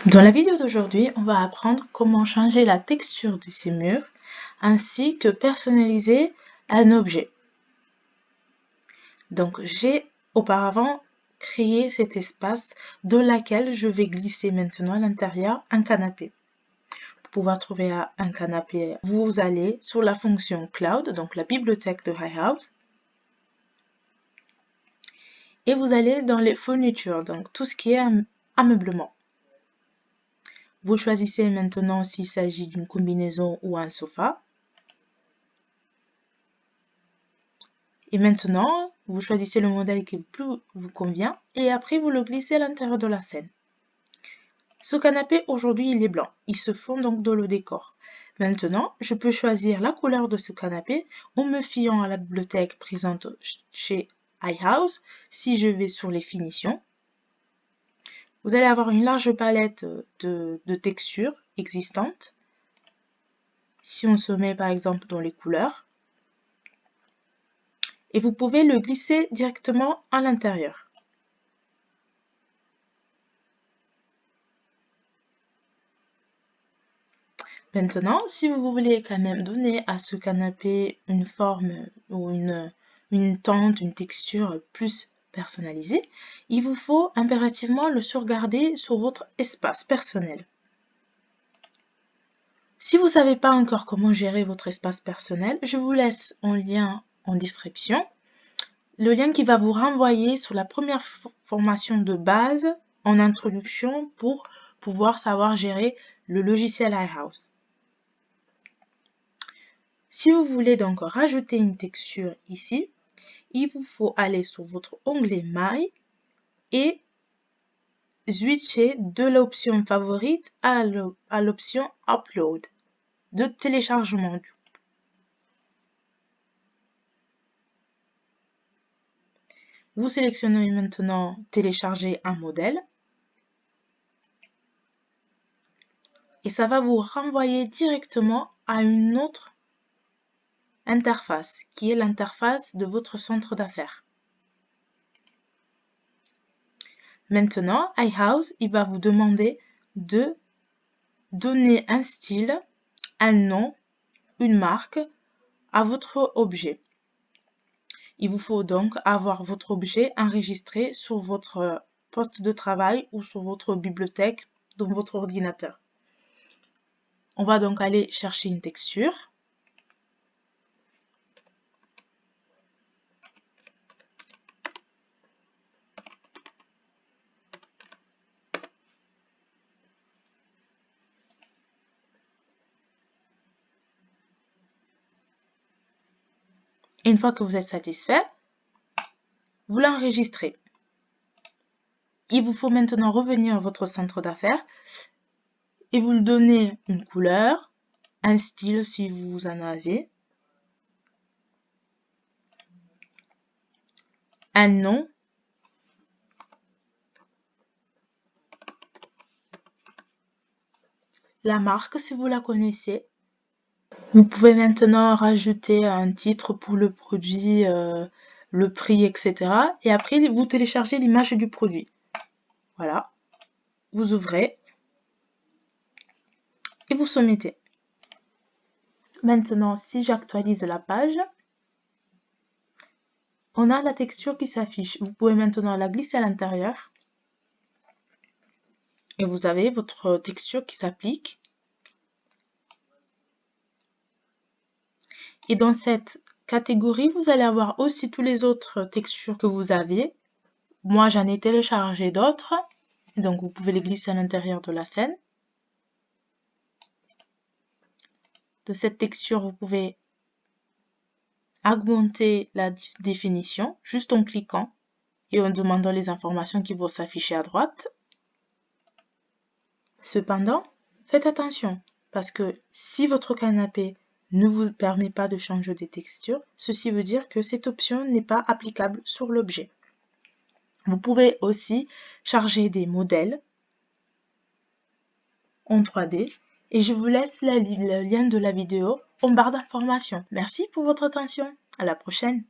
Dans la vidéo d'aujourd'hui, on va apprendre comment changer la texture de ces murs ainsi que personnaliser un objet. Donc, j'ai auparavant créé cet espace dans lequel je vais glisser maintenant à l'intérieur un canapé. Pour pouvoir trouver un canapé, vous allez sur la fonction Cloud, donc la bibliothèque de iHouse, et vous allez dans les fournitures, donc tout ce qui est ameublement. Vous choisissez maintenant s'il s'agit d'une combinaison ou un sofa. Et maintenant, vous choisissez le modèle qui plus vous convient et après vous le glissez à l'intérieur de la scène. Ce canapé aujourd'hui il est blanc, il se fond donc dans le décor. Maintenant, je peux choisir la couleur de ce canapé en me fiant à la bibliothèque présente chez iHouse. Si je vais sur les finitions, vous allez avoir une large palette de textures existantes. Si on se met par exemple dans les couleurs, et vous pouvez le glisser directement à l'intérieur. Maintenant, si vous voulez quand même donner à ce canapé une forme ou une teinte, une texture plus personnalisée, il vous faut impérativement le sauvegarder sur votre espace personnel. Si vous ne savez pas encore comment gérer votre espace personnel, je vous laisse en lien en description le lien qui va vous renvoyer sur la première formation de base en introduction pour pouvoir savoir gérer le logiciel iHouse. Si vous voulez donc rajouter une texture ici, il vous faut aller sur votre onglet My et switcher de l'option favorite à l'option Upload de téléchargement. Vous sélectionnez maintenant télécharger un modèle et ça va vous renvoyer directement à une autre interface qui est l'interface de votre centre d'affaires. Maintenant, iHouse, il va vous demander de donner un style, un nom, une marque à votre objet. Il vous faut donc avoir votre objet enregistré sur votre poste de travail ou sur votre bibliothèque dans votre ordinateur. On va donc aller chercher une texture. Et une fois que vous êtes satisfait, vous l'enregistrez. Il vous faut maintenant revenir à votre centre d'affaires et vous lui donnez une couleur, un style si vous en avez, un nom, la marque si vous la connaissez. Vous pouvez maintenant rajouter un titre pour le produit, le prix, etc. Et après, vous téléchargez l'image du produit. Voilà. Vous ouvrez et vous soumettez. Maintenant, si j'actualise la page, on a la texture qui s'affiche. Vous pouvez maintenant la glisser à l'intérieur. Et vous avez votre texture qui s'applique. Et dans cette catégorie, vous allez avoir aussi toutes les autres textures que vous avez. Moi, j'en ai téléchargé d'autres. Donc, vous pouvez les glisser à l'intérieur de la scène. De cette texture, vous pouvez augmenter la définition juste en cliquant et en demandant les informations qui vont s'afficher à droite. Cependant, faites attention parce que si votre canapé ne vous permet pas de changer des textures, ceci veut dire que cette option n'est pas applicable sur l'objet. Vous pouvez aussi charger des modèles en 3D et je vous laisse le lien de la vidéo en barre d'informations. Merci pour votre attention. À la prochaine.